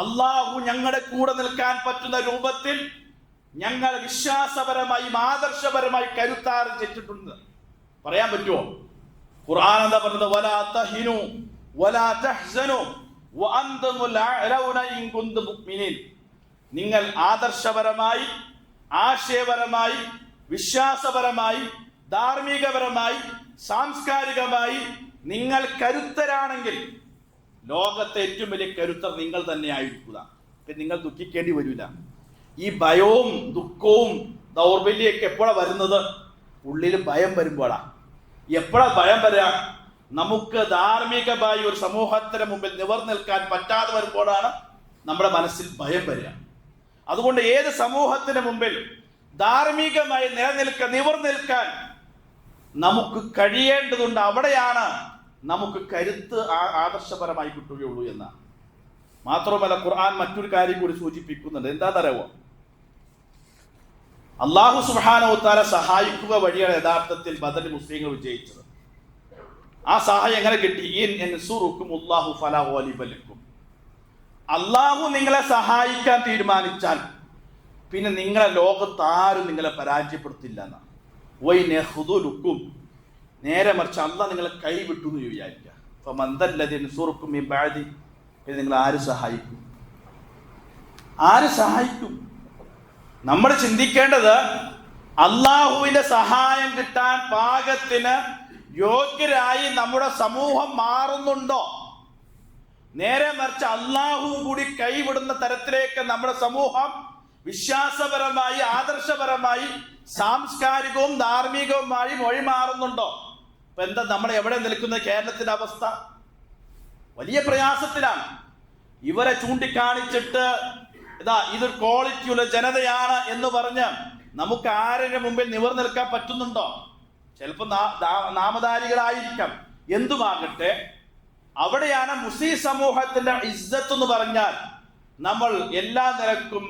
അള്ളാഹു ഞങ്ങളുടെ കൂടെ നിൽക്കാൻ പറ്റുന്ന രൂപത്തിൽ ഞങ്ങൾ വിശ്വാസപരമായി ആദർശപരമായി കരുത്താർജിച്ചിട്ടുണ്ട് പറയാൻ പറ്റുമോ? ഖുർആൻ എന്താ പറഞ്ഞത്? വലാ തഹിനു വലാ തഹ്സനു വഅൻതുമുൽ അഅലൗന ഇൻ കുന്തും മുഅ്മിനീൻ. നിങ്ങൾ ആദർശപരമായി, ആശയപരമായി, വിശ്വാസപരമായി, ധാർമ്മികപരമായി, സാംസ്കാരികമായി നിങ്ങൾ കരുത്തരാണെങ്കിൽ ലോകത്തെ ഏറ്റവും വലിയ കരുത്തർ നിങ്ങൾ തന്നെ ആയിരിക്കുക. നിങ്ങൾ ദുഃഖിക്കേണ്ടി വരില്ല. ഈ ഭയവും ദുഃഖവും ദൗർബല്യമൊക്കെ എപ്പോഴാണ് വരുന്നത്? ഉള്ളിൽ ഭയം വരുമ്പോഴാണ്. എപ്പോഴാണ് ഭയം വരിക? നമുക്ക് ധാർമ്മികമായി ഒരു സമൂഹത്തിന് മുമ്പിൽ നിവർന്നു നിൽക്കാൻ പറ്റാതെ വരുമ്പോഴാണ് നമ്മുടെ മനസ്സിൽ ഭയം വരിക. അതുകൊണ്ട് ഏത് സമൂഹത്തിന് മുമ്പിൽ ധാർമ്മികമായി നിവർന്നു നിൽക്കാൻ നമുക്ക് കഴിയേണ്ടതുണ്ട്. അവിടെയാണ് നമുക്ക് കരുത്ത് ആദർശപരമായി കിട്ടുകയുള്ളൂ എന്നാണ്. മാത്രമല്ല ഖുർആൻ മറ്റൊരു കാര്യം കൂടി സൂചിപ്പിക്കുന്നുണ്ട്. എന്താണെന്നറിയാമോ? അല്ലാഹു സുബ്ഹാനഹു വ തആല സഹായിക്കുക വഴിയാണ് യഥാർത്ഥത്തിൽ ബദർ മുസ്ലിങ്ങൾ വിജയിച്ചത്. ആ സഹായം എങ്ങനെ കിട്ടി? ഇൻ യൻസുറുകുമുല്ലാഹു ഫലാ ഗാലിബ ലക്കും. അല്ലാഹു നിങ്ങളെ സഹായിക്കാൻ തീരുമാനിച്ചാൽ പിന്നെ നിങ്ങളെ ലോകത്ത് ആരും നിങ്ങളെ പരാജയപ്പെടുത്തില്ല എന്നാണ്. വൈൻ യഖ്ദുലുക്കും, നേരെ മറിച്ച് അല്ലാഹ് നിങ്ങളെ കൈവിട്ടു എന്ന് വിചാരിക്കുക. ഫമൻദല്ലദി യൻസുറുകും മിൻ ബഅദി, പിന്നെ നിങ്ങൾ ആര് സഹായിക്കും? ആര് സഹായിക്കും? നമ്മൾ ചിന്തിക്കേണ്ടത് അള്ളാഹുവിന്റെ സഹായം കിട്ടാൻ പാകത്തിന് യോഗ്യരായി നമ്മുടെ സമൂഹം മാറുന്നുണ്ടോ? നേരെ മറിച്ച് അള്ളാഹുവും കൂടി കൈവിടുന്ന തരത്തിലേക്ക് നമ്മുടെ സമൂഹം വിശ്വാസപരമായി, ആദർശപരമായി, സാംസ്കാരികവും ധാർമ്മികവുമായി വഴിമാറുന്നുണ്ടോ? ഇപ്പൊ എന്താ നമ്മൾ എവിടെ നിൽക്കുന്ന കേരളത്തിന്റെ അവസ്ഥ? വലിയ പ്രയാസത്തിലാണ്. ഇവരെ ചൂണ്ടിക്കാണിച്ചിട്ട് ഇതൊരു ക്വാളിറ്റിയുള്ള ജനതയാണ് എന്ന് പറഞ്ഞ് നമുക്ക് ആരുടെ മുമ്പിൽ നിവർന്നു നിൽക്കാൻ പറ്റുന്നുണ്ടോ? ചിലപ്പോൾ നാമധാരികളായിരിക്കാം. എന്തുമാകട്ടെ, അവിടെയാണ് മുസ്ലിം സമൂഹത്തിന്റെ ഇസ്സത്ത് എന്ന് പറഞ്ഞാൽ നമ്മൾ എല്ലാ നിലക്കും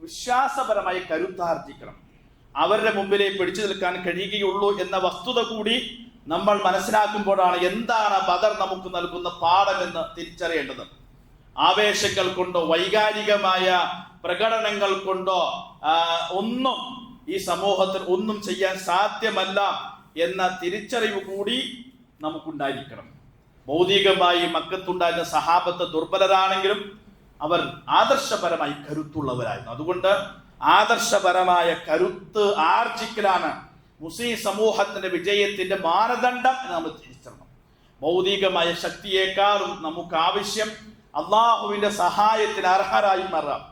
വിശ്വാസപരമായി കരുത്താർജിക്കണം. അവരുടെ മുമ്പിലേ പിടിച്ചു നിൽക്കാൻ കഴിയുകയുള്ളൂ എന്ന വസ്തുത കൂടി നമ്മൾ മനസ്സിലാക്കുമ്പോഴാണ് എന്താണ് ബദർ നമുക്ക് നൽകുന്ന പാഠമെന്ന് തിരിച്ചറിയേണ്ടത്. ആവേശങ്ങൾ കൊണ്ടോ വൈകാരികമായ പ്രകടനങ്ങൾ കൊണ്ടോ ഒന്നും ഈ സമൂഹത്തിൽ ഒന്നും ചെയ്യാൻ സാധ്യമല്ല എന്ന തിരിച്ചറിവ് കൂടി നമുക്കുണ്ടായിരിക്കണം. ഭൗതികമായി മക്കത്തുണ്ടായിരുന്ന സഹാബത്ത് ദുർബലരാണെങ്കിലും അവർ ആദർശപരമായി കരുത്തുള്ളവരായിരുന്നു. അതുകൊണ്ട് ആദർശപരമായ കരുത്ത് ആർജിക്കലാണ് മുസ്ലിം സമൂഹത്തിന്റെ വിജയത്തിന്റെ മാനദണ്ഡം എന്ന് നമ്മൾ തിരിച്ചറിയണം. ഭൗതികമായ ശക്തിയേക്കാളും നമുക്ക് ആവശ്യം അള്ളാഹുവിന്റെ സഹായത്തിന് അർഹരായി മാറാം.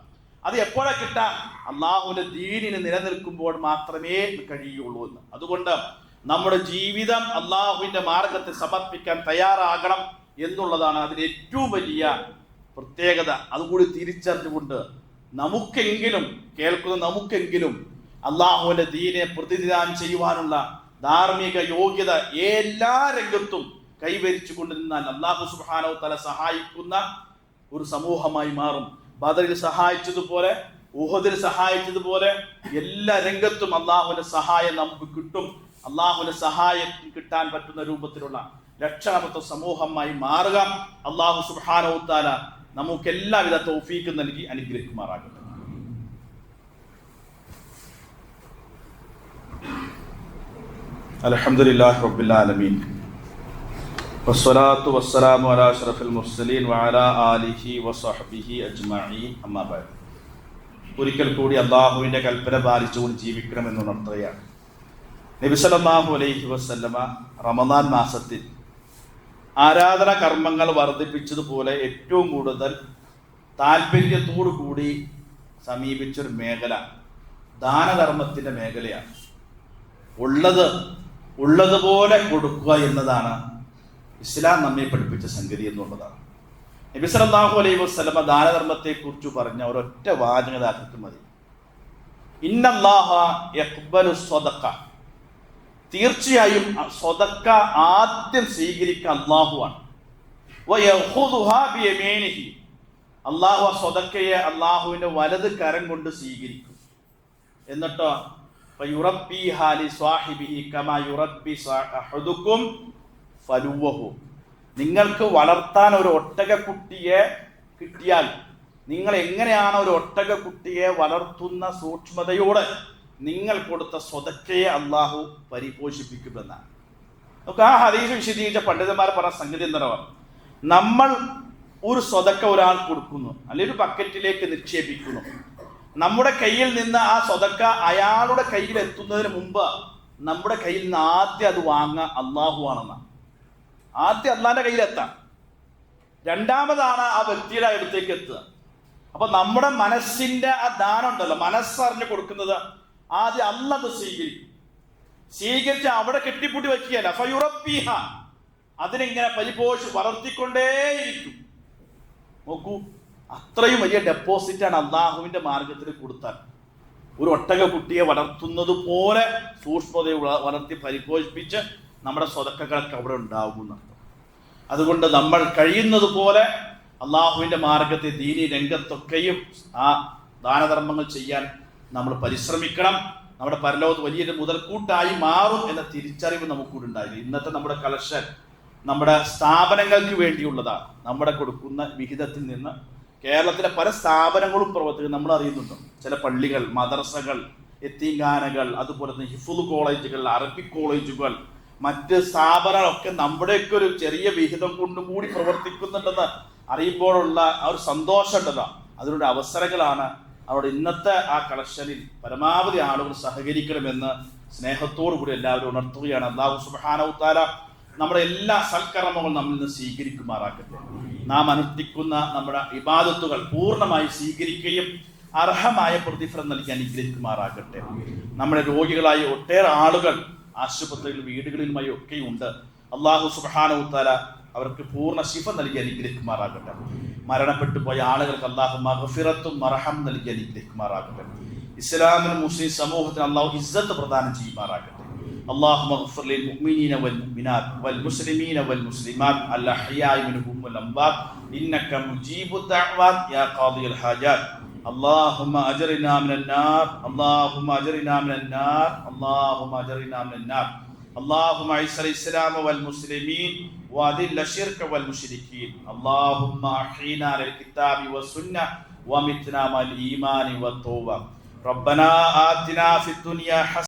അത് എപ്പോഴാ കിട്ടാൻ? അള്ളാഹുവിന്റെ ദീനിന് നിലനിൽക്കുമ്പോൾ മാത്രമേ കഴിയുള്ളൂ എന്ന്. അതുകൊണ്ട് നമ്മുടെ ജീവിതം അള്ളാഹുവിന്റെ മാർഗത്തിൽ സമർപ്പിക്കാൻ തയ്യാറാകണം എന്നുള്ളതാണ് അതിന് ഏറ്റവും വലിയ പ്രത്യേകത. അതുകൂടി തിരിച്ചറിഞ്ഞുകൊണ്ട് നമുക്കെങ്കിലും അള്ളാഹുവിന്റെ ദീനെ പ്രതിനിധാനം ചെയ്യുവാനുള്ള ധാർമ്മിക യോഗ്യത എല്ലാ രംഗത്തും കൈവരിച്ചു കൊണ്ടിരുന്നാൽ അള്ളാഹു സുബ്ഹാനഹു വ തആല സഹായിക്കുന്ന ഒരു സമൂഹമായി മാറും. ബദറിൽ സഹായിച്ചതുപോലെ, ഉഹദിൽ സഹായിച്ചതുപോലെ എല്ലാ രംഗത്തും അള്ളാഹുവിന്റെ സഹായം നമുക്ക് കിട്ടും. അള്ളാഹുവിന്റെ സഹായം കിട്ടാൻ പറ്റുന്ന രൂപത്തിലുള്ള രക്ഷാമത്വ സമൂഹമായി മാറുക. അള്ളാഹു സുബ്ഹാനഹു വ തആല നമുക്ക് എല്ലാവിധ തൗഫീഖ് നൽകി അനുഗ്രഹിക്കുമാറാകട്ടെ. അൽഹംദുലില്ലാഹി റബ്ബിൽ ആലമീൻ വസ്സലാത്തു വസ്സലാമു അലാ അഷ്റഫിൽ മുർസലീൻ വഅലാ ആലിഹി വസഹ്ബിഹി അജ്മഈൻ. അമ്മാ ബഅദ്. ഒരിക്കൽ കൂടി അള്ളാഹുവിന്റെ കൽപ്പന പാലിച്ചുകൊണ്ട് ജീവിക്കണമെന്ന് ഉണർത്തുകയാണ്. നബി സല്ലല്ലാഹു അലൈഹി വസല്ലമ റമദാൻ മാസത്തിൽ ആരാധന കർമ്മങ്ങൾ വർദ്ധിപ്പിച്ചതുപോലെ ഏറ്റവും കൂടുതൽ താല്പര്യത്തോടു കൂടി സമീപിച്ചൊരു മേഖല ദാനധർമ്മത്തിന്റെ മേഖലയാണ്. ഉള്ളതുപോലെ കൊടുക്കുക എന്നതാണ് ഇസ്ലാം നമ്മെ പഠിപ്പിച്ച സംഗതി എന്നുള്ളതാണ്. നബി സല്ലല്ലാഹു അലൈഹി വസല്ലമ ദാനധർമ്മത്തെ കുറിച്ച് പറഞ്ഞ ഒരൊറ്റ വാചകതാക്കത്ത് മതി. ഇന്നല്ലാഹ യഖ്ബലു സ്വദഖ, തീർച്ചയായും സ്വദഖ ആദ്യം സ്വീകരിക്കുക അല്ലാഹുവാണ്. വയഖുദുഹാ ബിയമീനിഹി, അല്ലാഹു ആ സ്വദഖയെ അല്ലാഹുവിന്റെ വലത് കരം കൊണ്ട് സ്വീകരിക്കും. എന്നിട്ടോ ഫയുറബ്ബിഹാ ലിസ്വാഹിബിഹി കമാ യുറബ്ബി അഹദുക്കും ഫലുവഹു, നിങ്ങൾക്ക് വളർത്താൻ ഒരു ഒട്ടകക്കുട്ടിയെ കിട്ടിയാൽ നിങ്ങൾ എങ്ങനെയാണ് ഒരു ഒട്ടകക്കുട്ടിയെ വളർത്തുന്ന സൂക്ഷ്മതയോടെ നിങ്ങൾ കൊടുത്ത സ്വതക്കയെ അള്ളാഹു പരിപോഷിപ്പിക്കുമെന്നാണ്. നമുക്ക് ആ ഹദീസ് വിശദീകരിച്ച പണ്ഡിതന്മാർ പറഞ്ഞ സംഗതി എന്താ? നമ്മൾ ഒരു സ്വതക്ക ഒരാൾ കൊടുക്കുന്നു, അല്ലെങ്കിൽ ഒരു ബക്കറ്റിലേക്ക് നിക്ഷേപിക്കുന്നു. നമ്മുടെ കയ്യിൽ നിന്ന് ആ സ്വതക്ക അയാളുടെ കയ്യിൽ എത്തുന്നതിന് മുമ്പ് നമ്മുടെ കയ്യിൽ നിന്ന് ആദ്യം അത് വാങ്ങുക അള്ളാഹു ആണെന്നാണ്. ആദ്യം അള്ളാഹിന്റെ കയ്യിലെത്താം, രണ്ടാമതാണ് ആ വ്യക്തിയുടെ അടുത്തേക്ക് എത്തുക. അപ്പൊ നമ്മുടെ മനസ്സിന്റെ ആ ദാനം ഉണ്ടല്ലോ, മനസ്സറിഞ്ഞ് കൊടുക്കുന്നത് ആദ്യം അല്ലാഹ് സ്വീകരിച്ച് അവിടെ കെട്ടിപ്പൂട്ടി വയ്ക്കുകയല്ല. ഫയുറബ്ബിഹ, അതിനെങ്ങനെ വളർത്തിക്കൊണ്ടേയിരിക്കും. നോക്കൂ, അത്രയും വലിയ ഡെപ്പോസിറ്റാണ് അള്ളാഹുവിന്റെ മാർഗത്തിൽ കൊടുത്താൽ. ഒരു ഒട്ടക കുട്ടിയെ വളർത്തുന്നത് പോലെ സൂക്ഷ്മതയെ വളർത്തി പരിപോഷിപ്പിച്ച് നമ്മുടെ സ്വതക്കകളൊക്കെ അവിടെ ഉണ്ടാകുന്നർത്ഥം. അതുകൊണ്ട് നമ്മൾ കഴിയുന്നത് പോലെ അള്ളാഹുവിന്റെ മാർഗത്തെ ദീനി രംഗത്തൊക്കെയും ആ ദാനധർമ്മങ്ങൾ ചെയ്യാൻ നമ്മൾ പരിശ്രമിക്കണം. നമ്മുടെ പരലോകത്ത് വലിയൊരു മുതൽക്കൂട്ടായി മാറും എന്ന തിരിച്ചറിവ് നമുക്കൂടെ ഉണ്ടായില്ല. ഇന്നത്തെ നമ്മുടെ കളക്ഷൻ നമ്മുടെ സ്ഥാപനങ്ങൾക്ക് വേണ്ടിയുള്ളതാണ്. നമ്മുടെ കൊടുക്കുന്ന വിഹിതത്തിൽ നിന്ന് കേരളത്തിലെ പല സ്ഥാപനങ്ങളും പ്രവർത്തിക്കുന്നത് നമ്മൾ അറിയുന്നുണ്ട്. ചില പള്ളികൾ, മദ്രസകൾ, യത്തീംഖാനകൾ, അതുപോലെ തന്നെ ഹിഫ്ള് കോളേജുകൾ, അറബിക് കോളേജുകൾ, മറ്റ് സ്ഥാപനങ്ങളൊക്കെ നമ്മുടെയൊക്കെ ഒരു ചെറിയ വിഹിതം കൊണ്ടും കൂടി പ്രവർത്തിക്കുന്നുണ്ടെന്ന് അറിയുമ്പോഴുള്ള ആ ഒരു സന്തോഷം ഉണ്ടല്ലോ, അതിനുള്ള അവസരങ്ങളാണ്. അവിടെ ഇന്നത്തെ ആ കളക്ഷനിൽ പരമാവധി ആളുകൾ സഹകരിക്കണമെന്ന് സ്നേഹത്തോടു കൂടി എല്ലാവരും ഉണർത്തുകയാണ്. അല്ലാഹു സുബ്ഹാനഹു തആല നമ്മുടെ എല്ലാ സൽക്കർമ്മങ്ങളും നമ്മിൽ നിന്ന് സ്വീകരിക്കുമാറാക്കട്ടെ. നാം അനുഷ്ഠിക്കുന്ന നമ്മുടെ ഇബാദത്തുകൾ പൂർണ്ണമായി സ്വീകരിക്കുകയും അർഹമായ പ്രതിഫലം നൽകി അനുഗ്രഹിക്കുമാറാകട്ടെ. നമ്മുടെ രോഗികളായ ഒട്ടേറെ ആളുകൾ ആശുപത്രികളിലും വീടുകളിലുമായി ഒക്കെ ഉണ്ട്. അല്ലാഹു സുബ്ഹാനഹു തആല അവർക്ക് പൂർണ്ണ ശിഫ നൽകി അനുഗ്രഹിക്കുമാറാകട്ടെ. മരണപ്പെട്ടു പോയ ആളുകൾക്ക് അല്ലാഹു മഗ്ഫിറത്തും മർഹം നൽകി അനുഗ്രഹിക്കുമാറാകട്ടെ. ഇസ്ലാമിനും മുസ്ലിം സമൂഹത്തിന് അല്ലാഹു ഇസ്സത്ത് പ്രദാനം ചെയ്യുമാറാകട്ടെ. اللهم اغفر للمؤمنين والمؤمنات والمسلمين والمسلمات الأحياء منهم والأموات إنك مجيب الدعوات يا قاضي الحاجات. اللهم أجرنا من النار، اللهم أجرنا من النار، اللهم أجرنا من النار. اللهم أعز الإسلام والمسلمين وأذل الشرك والمشركين. اللهم أحينا على الكتاب والسنة ومتنا مع الإيمان والتوبة. ربنا آتنا في الدنيا حسنة